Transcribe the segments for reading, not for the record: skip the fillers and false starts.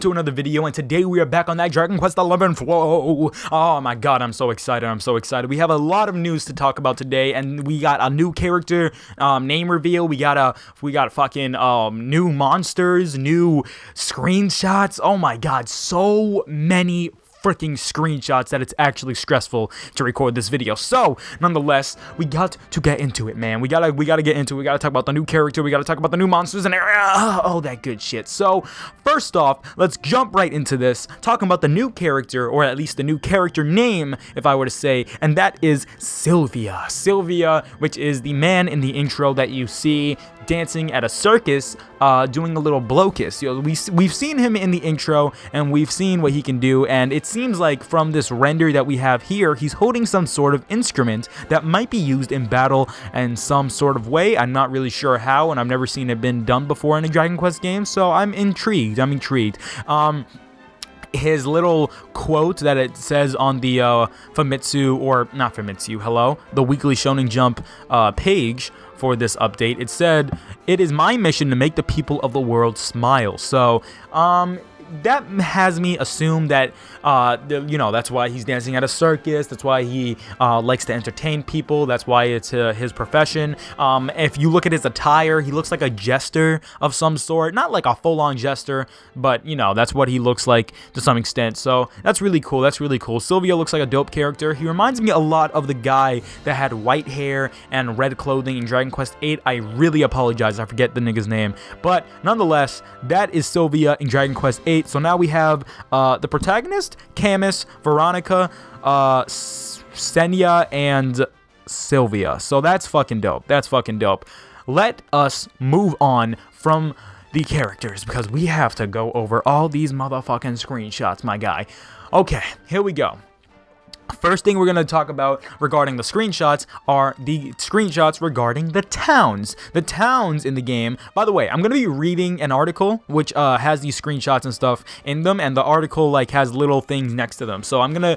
to another video, and today we are back on that Dragon Quest 11 flow. Oh my god, I'm so excited. We have a lot of news to talk about today, and we got a new character name reveal. We got fucking new monsters, new screenshots. Oh my god, so many freaking screenshots that it's actually stressful to record this video. So nonetheless, we got to get into it, man. We gotta get into it. We gotta talk about the new character. We gotta talk about the new monsters and all that good shit. So first off, let's jump right into this, talking about the new character, or at least the new character name, if I were to say, and that is Silvia. Silvia, which is the man in the intro that you see dancing at a circus, doing a little blowkiss. You know, we've seen him in the intro, and we've seen what he can do, and it seems like from this render that we have here, he's holding some sort of instrument that might be used in battle in some sort of way. I'm not really sure how, and I've never seen it been done before in a Dragon Quest game, so I'm intrigued. His little quote that it says on the Famitsu, or not Famitsu, hello, the Weekly Shonen Jump page for this update, it said, "It is my mission to make the people of the world smile." So, that has me assume that, that's why he's dancing at a circus. That's why he likes to entertain people. That's why it's his profession. If you look at his attire, he looks like a jester of some sort. Not like a full-on jester, but, that's what he looks like to some extent. So that's really cool. Silvia looks like a dope character. He reminds me a lot of the guy that had white hair and red clothing in Dragon Quest 8. I really apologize. I forget the nigga's name. But nonetheless, that is Silvia in Dragon Quest 8. So now we have the protagonist, Camus, Veronica, Senya, and Silvia. So that's fucking dope. Let us move on from the characters, because we have to go over all these motherfucking screenshots, my guy. Okay, here we go. First thing we're going to talk about regarding the screenshots are the screenshots regarding the towns. The towns in the game. By the way, I'm going to be reading an article which has these screenshots and stuff in them, and the article has little things next to them. So I'm going to,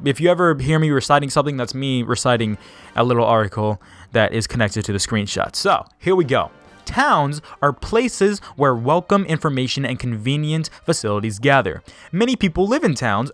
if you ever hear me reciting something, that's me reciting a little article that is connected to the screenshot. So here we go. Towns are places where welcome, information, and convenient facilities gather. Many people live in towns,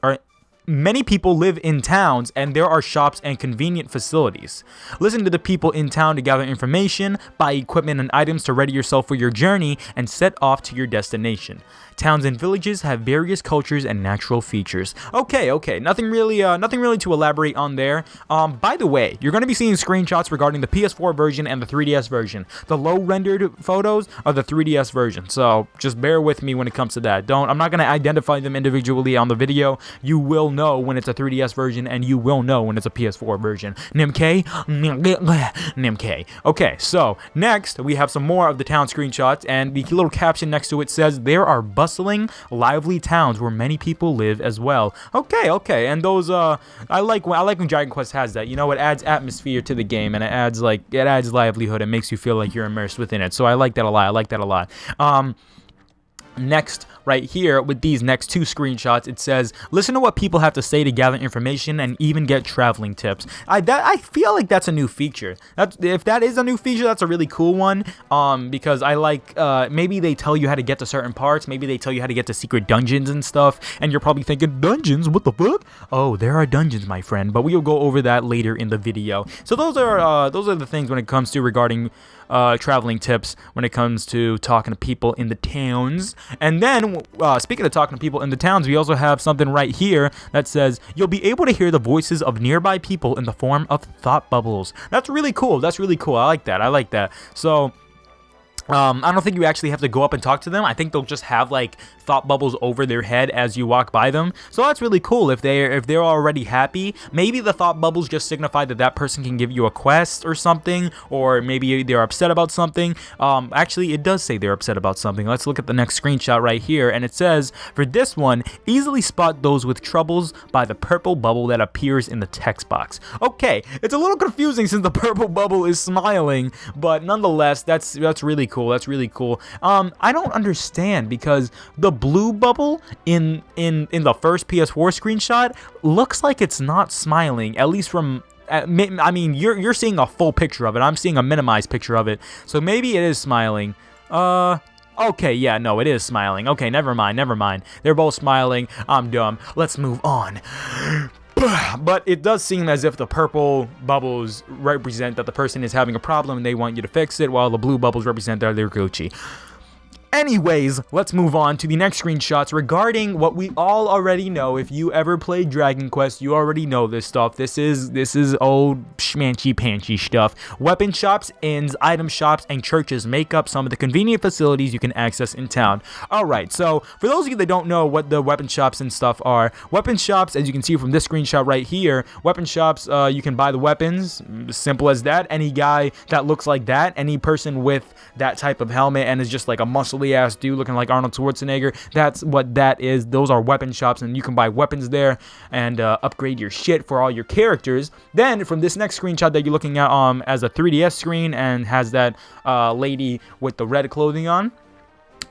and there are shops and convenient facilities. Listen to the people in town to gather information, buy equipment and items to ready yourself for your journey, and set off to your destination. Towns and villages have various cultures and natural features. Okay. Nothing really to elaborate on there. By the way, you're going to be seeing screenshots regarding the PS4 version and the 3DS version. The low rendered photos are the 3DS version, so just bear with me when it comes to that. I'm not going to identify them individually on the video. You will know when it's a 3DS version, and you will know when it's a PS4 version. Nimk. Okay, so next we have some more of the town screenshots, and the little caption next to it says, "There are bustling, lively towns where many people live as well." Okay, and those I like when Dragon Quest has that. It adds atmosphere to the game, and it adds livelihood. It makes you feel like you're immersed within it. So I like that a lot. Next, right here, with these next two screenshots, it says, "Listen to what people have to say to gather information and even get traveling tips." I feel like that's a new feature. If that is a new feature, that's a really cool one. Because I like, maybe they tell you how to get to certain parts. Maybe they tell you how to get to secret dungeons and stuff. And you're probably thinking, dungeons? What the fuck? Oh, there are dungeons, my friend. But we'll go over that later in the video. So those are the things when it comes to regarding traveling tips, when it comes to talking to people in the towns. And then, speaking of talking to people in the towns, we also have something right here that says, "You'll be able to hear the voices of nearby people in the form of thought bubbles." That's really cool. I like that. So I don't think you actually have to go up and talk to them. I think they'll just have thought bubbles over their head as you walk by them. So that's really cool. If they're already happy, maybe the thought bubbles just signify that person can give you a quest or something, or maybe they're upset about something. Actually, it does say they're upset about something. Let's look at the next screenshot right here, and it says, "For this one, easily spot those with troubles by the purple bubble that appears in the text box." Okay, it's a little confusing since the purple bubble is smiling, but nonetheless, that's really cool. I don't understand, because the blue bubble in the first PS4 screenshot looks like it's not smiling, at least from you're seeing a full picture of it. I'm seeing a minimized picture of it, so maybe it is smiling. Okay, yeah, no, it is smiling. Okay, never mind, never mind. They're both smiling. I'm dumb. Let's move on. But it does seem as if the purple bubbles represent that the person is having a problem and they want you to fix it, while the blue bubbles represent that they're Gucci. Anyways, let's move on to the next screenshots regarding what we all already know. If you ever played Dragon Quest, you already know this stuff. This is old schmanchy panchy stuff. Weapon shops, inns, item shops, and churches make up some of the convenient facilities you can access in town. Alright, so for those of you that don't know what the weapon shops and stuff are, weapon shops, as you can see from this screenshot right here, weapon shops, you can buy the weapons, simple as that. Any guy that looks like that, any person with that type of helmet and is just like a muscle ass dude looking like Arnold Schwarzenegger, that's what that is. Those are weapon shops, and you can buy weapons there and upgrade your shit for all your characters. Then from this next screenshot that you're looking at as a 3DS screen and has that lady with the red clothing on,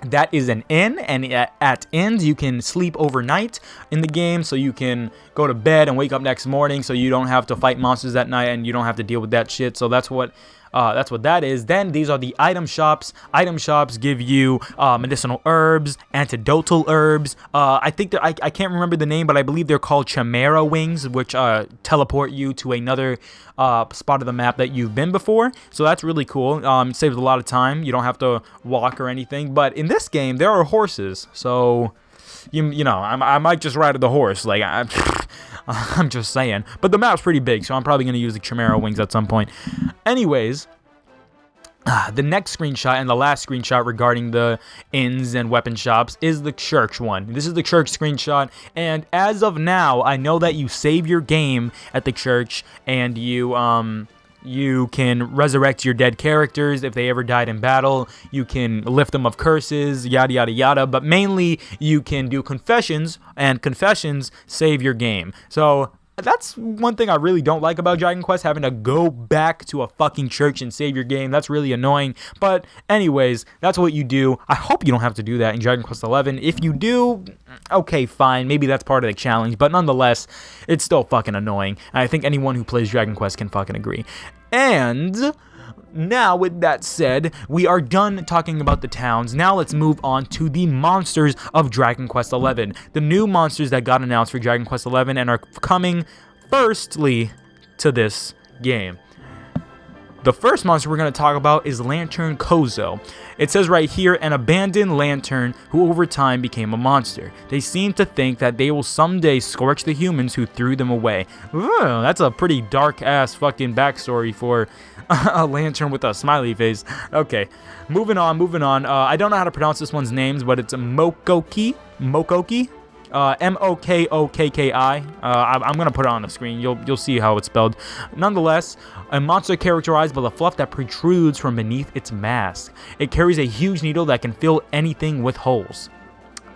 that is an inn, and at inns you can sleep overnight in the game, so you can go to bed and wake up next morning, so you don't have to fight monsters at night and you don't have to deal with that shit. So that's what that is. Then these are the item shops. Item shops give you medicinal herbs, antidotal herbs. I think I can't remember the name, but I believe they're called chimera wings, which teleport you to another spot of the map that you've been before. So that's really cool. It saves a lot of time. You don't have to walk or anything. But in this game, there are horses. So you know, I might just ride the horse. Like I'm just saying. But the map's pretty big, so I'm probably going to use the chimera wings at some point. Anyways, the next screenshot and the last screenshot regarding the inns and weapon shops is the church one. This is the church screenshot, and as of now, I know that you save your game at the church, and you can resurrect your dead characters if they ever died in battle. You can lift them of curses, yada yada yada. But mainly, you can do confessions, and confessions save your game. So that's one thing I really don't like about Dragon Quest, having to go back to a fucking church and save your game. That's really annoying. But anyways, that's what you do. I hope you don't have to do that in Dragon Quest 11. If you do, okay, fine. Maybe that's part of the challenge. But nonetheless, it's still fucking annoying. And I think anyone who plays Dragon Quest can fucking agree. And now, with that said, we are done talking about the towns. Now let's move on to the monsters of Dragon Quest XI. The new monsters that got announced for Dragon Quest XI and are coming firstly to this game. The first monster we're going to talk about is Lantern Kozo. It says right here, an abandoned lantern who over time became a monster. They seem to think that they will someday scorch the humans who threw them away. Ooh, that's a pretty dark ass fucking backstory for a lantern with a smiley face. Okay, moving on. I don't know how to pronounce this one's names, but it's Mokoki. Mokokki. Mokokki. I'm gonna put it on the screen. You'll see how it's spelled. Nonetheless, a monster characterized by the fluff that protrudes from beneath its mask. It carries a huge needle that can fill anything with holes.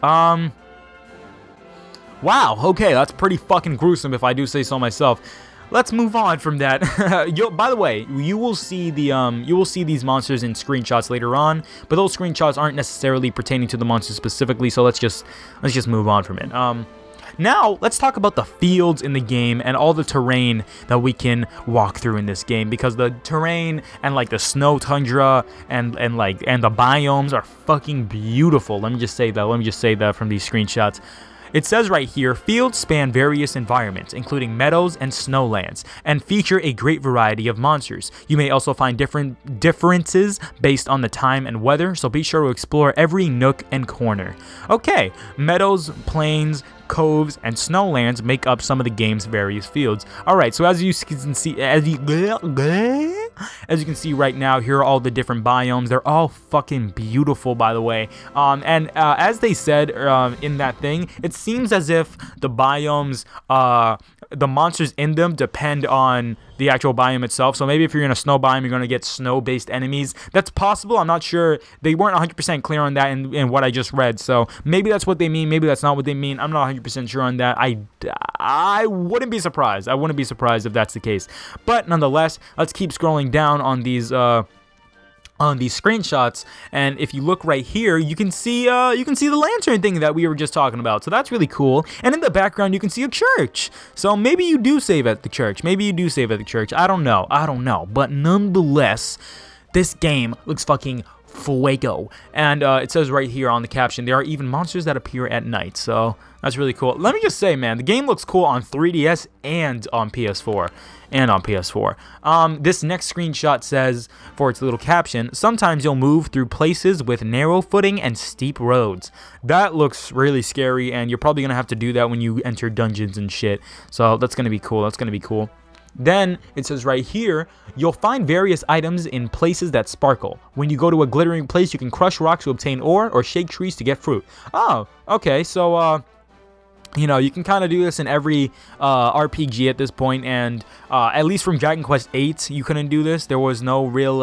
Wow. Okay, that's pretty fucking gruesome if I do say so myself. Let's move on from that. By the way, you will see these monsters in screenshots later on, but those screenshots aren't necessarily pertaining to the monsters specifically. So let's just move on from it. Now let's talk about the fields in the game and all the terrain that we can walk through in this game, because the terrain and like the snow tundra and the biomes are fucking beautiful. Let me just say that from these screenshots. It says right here, fields span various environments, including meadows and snowlands, and feature a great variety of monsters. You may also find differences based on the time and weather, so be sure to explore every nook and corner. Okay, meadows, plains, coves, and snowlands make up some of the game's various fields. Alright, so as you can see right now, here are all the different biomes. They're all fucking beautiful, by the way. As they said in that thing, it seems as if the biomes, the monsters in them depend on the actual biome itself. So maybe if you're in a snow biome, you're going to get snow-based enemies. That's possible. I'm not sure. They weren't 100% clear on that in what I just read. So maybe that's what they mean. Maybe that's not what they mean. I'm not 100% sure on that. I wouldn't be surprised. I wouldn't be surprised if that's the case. But nonetheless, let's keep scrolling down on these screenshots, and if you look right here, you can see the lantern thing that we were just talking about. So that's really cool. And in the background, you can see a church. So maybe you do save at the church. I don't know. But nonetheless, this game looks fucking fuego. And it says right here on the caption, there are even monsters that appear at night. So that's really cool. Let me just say, man, the game looks cool on 3DS and on PS4. This next screenshot says, for its little caption, sometimes you'll move through places with narrow footing and steep roads. That looks really scary, and you're probably gonna have to do that when you enter dungeons and shit. So that's gonna be cool. Then it says right here, you'll find various items in places that sparkle. When you go to a glittering place, you can crush rocks to obtain ore or shake trees to get fruit. Oh, okay. So you know, you can kind of do this in every RPG at this point, and at least from Dragon Quest VIII, you couldn't do this. There was no real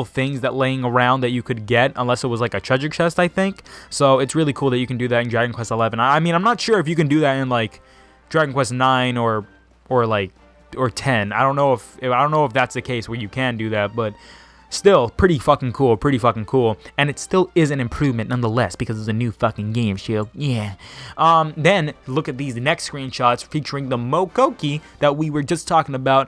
things that laying around that you could get unless it was like a treasure chest, I think. So it's really cool that you can do that in Dragon Quest XI. I mean, I'm not sure if you can do that in like Dragon Quest IX or 10. I don't know if that's the case where you can do that, but still pretty fucking cool, and it still is an improvement nonetheless because it's a new fucking game show. Yeah. Then look at these next screenshots featuring the Mokoki that we were just talking about.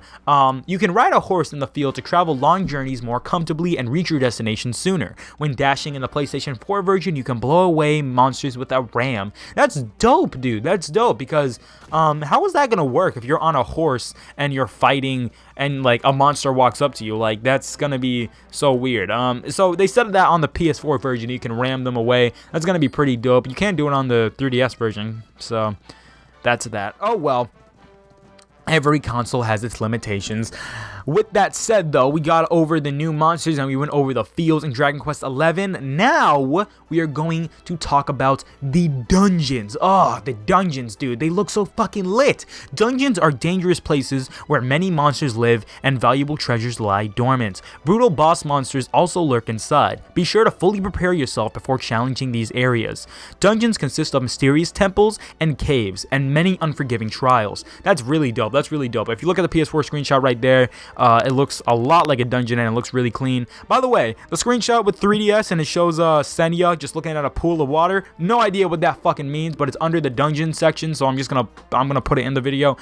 You can ride a horse in the field to travel long journeys more comfortably and reach your destination sooner. When dashing in the PlayStation 4 version, you can blow away monsters with a ram. That's dope, dude. That's dope because how is that gonna work if you're on a horse and you're fighting and like a monster walks up to you? Like, that's gonna be so weird. So they said that on the PS4 version you can ram them away. That's gonna be pretty dope. You can't do it on the 3DS version, so that's that. Oh well, every console has its limitations. With that said, though, we got over the new monsters and we went over the fields in Dragon Quest XI. Now we are going to talk about the dungeons. Oh, the dungeons, dude. They look so fucking lit. Dungeons are dangerous places where many monsters live and valuable treasures lie dormant. Brutal boss monsters also lurk inside. Be sure to fully prepare yourself before challenging these areas. Dungeons consist of mysterious temples and caves and many unforgiving trials. That's really dope. If you look at the PS4 screenshot right there, it looks a lot like a dungeon and it looks really clean. By the way, the screenshot with 3DS and it shows Senya just looking at a pool of water. No idea what that fucking means, but it's under the dungeon section, so I'm gonna put it in the video.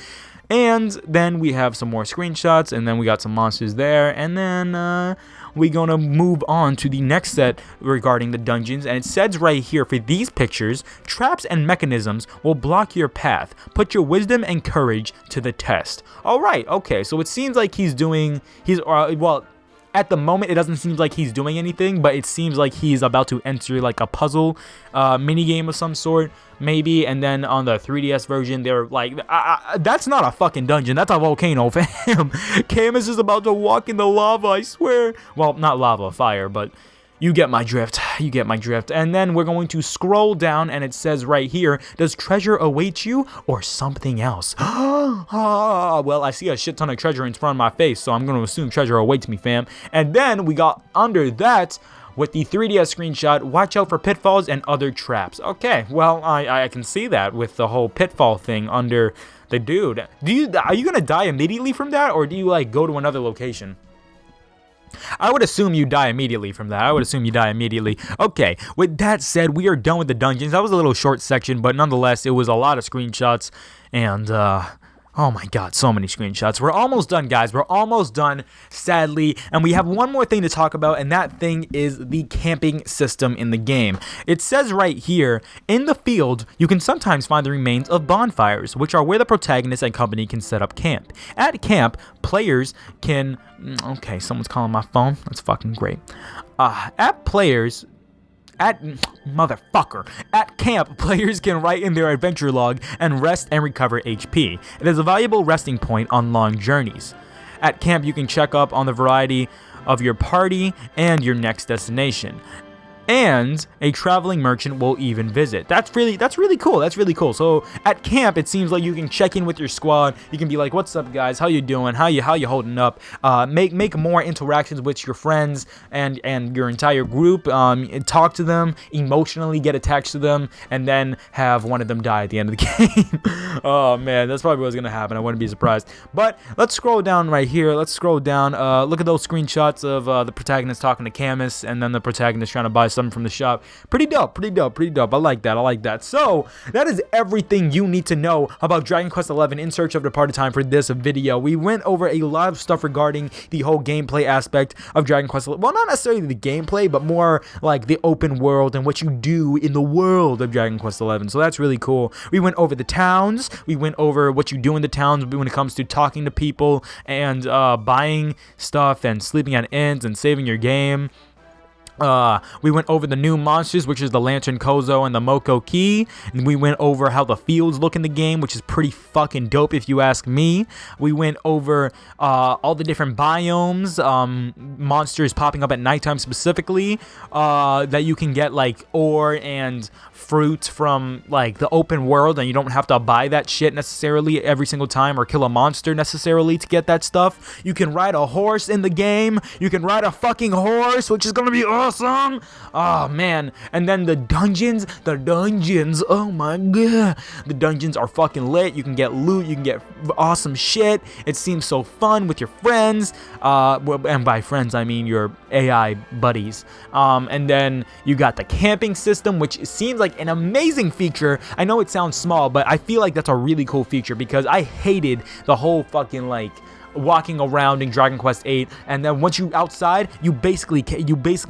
And then we have some more screenshots, and then we got some monsters there, and then we're gonna move on to the next set regarding the dungeons. And it says right here, for these pictures, traps and mechanisms will block your path. Put your wisdom and courage to the test. All right, okay, so it seems like well, at the moment it doesn't seem like he's doing anything, but it seems like he's about to enter like a puzzle mini game of some sort, maybe. And then on the 3DS version, they're like, that's not a fucking dungeon, that's a volcano, fam. Camus is about to walk in the lava, I swear. Well, not lava, fire, but you get my drift. And then we're going to scroll down, and it says right here, does treasure await you or something else? Well, I see a shit ton of treasure in front of my face, so I'm going to assume treasure awaits me, fam. And then we got under that, with the 3DS screenshot, watch out for pitfalls and other traps. Okay, well, I can see that with the whole pitfall thing under the dude. Are you going to die immediately from that, or do you like go to another location? I would assume you die immediately from that. Okay, with that said, we are done with the dungeons. That was a little short section, but nonetheless, it was a lot of screenshots, and oh my god, so many screenshots. We're almost done, guys. We're almost done, sadly. And we have one more thing to talk about, and that thing is the camping system in the game. It says right here, in the field, you can sometimes find the remains of bonfires, which are where the protagonist and company can set up camp. At camp, players can... Okay, someone's calling my phone. That's fucking great. At camp, players can write in their adventure log and rest and recover HP. It is a valuable resting point on long journeys. At camp, you can check up on the variety of your party and your next destination. And a traveling merchant will even visit. That's really cool. So at camp, it seems like you can check in with your squad. You can be like, "What's up, guys? How you doing? How you holding up?" Make more interactions with your friends and your entire group. Talk to them emotionally, get attached to them, and then have one of them die at the end of the game. Oh man, that's probably what's gonna happen. I wouldn't be surprised. But let's scroll down right here. Look at those screenshots of the protagonist talking to Camus, and then the protagonist trying to buy something from the shop. Pretty dope. I like that. So that is everything you need to know about Dragon Quest XI in search of departed time for this video. We went over a lot of stuff regarding the whole gameplay aspect of Dragon Quest XI. Well, not necessarily the gameplay, but more like the open world and what you do in the world of Dragon Quest XI. So that's really cool. We went over the towns. We went over what you do in the towns when it comes to talking to people and buying stuff and sleeping at inns and saving your game. We went over the new monsters, which is the Lantern Kozo and the Moko Key, and we went over how the fields look in the game, which is pretty fucking dope if you ask me. We went over all the different biomes, monsters popping up at nighttime specifically, that you can get like ore and fruit from like the open world, and you don't have to buy that shit necessarily every single time or kill a monster necessarily to get that stuff. You can ride a horse in the game. You can ride a fucking horse, which is gonna be awesome. Oh man. And then the dungeons, oh my god, the dungeons are fucking lit. You can get loot, you can get awesome shit. It seems so fun with your friends, and by friends I mean your AI buddies. And then you got the camping system, which seems like an amazing feature. I know it sounds small, but I feel like that's a really cool feature because I hated the whole fucking like walking around in Dragon Quest VIII, and then once you outside, you basically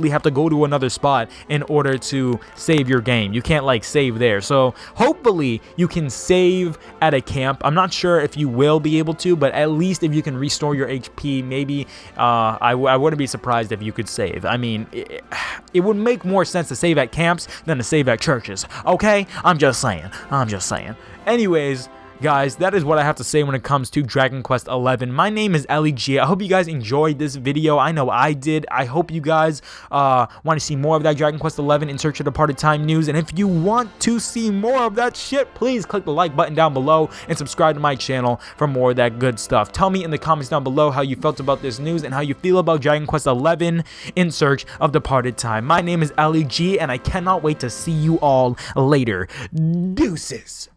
have to go to another spot in order to save your game. You can't like save there. So hopefully you can save at a camp. I'm not sure if you will be able to, but at least if you can restore your HP, maybe I wouldn't be surprised if you could save. I mean, it would make more sense to save at camps than to save at churches. Okay, I'm just saying. Anyways, guys, that is what I have to say when it comes to Dragon Quest XI. My name is LEG. I hope you guys enjoyed this video. I know I did. I hope you guys want to see more of that Dragon Quest XI in search of departed time news. And if you want to see more of that shit, please click the like button down below and subscribe to my channel for more of that good stuff. Tell me in the comments down below how you felt about this news and how you feel about Dragon Quest XI in search of departed time. My name is LEG, and I cannot wait to see you all later. Deuces.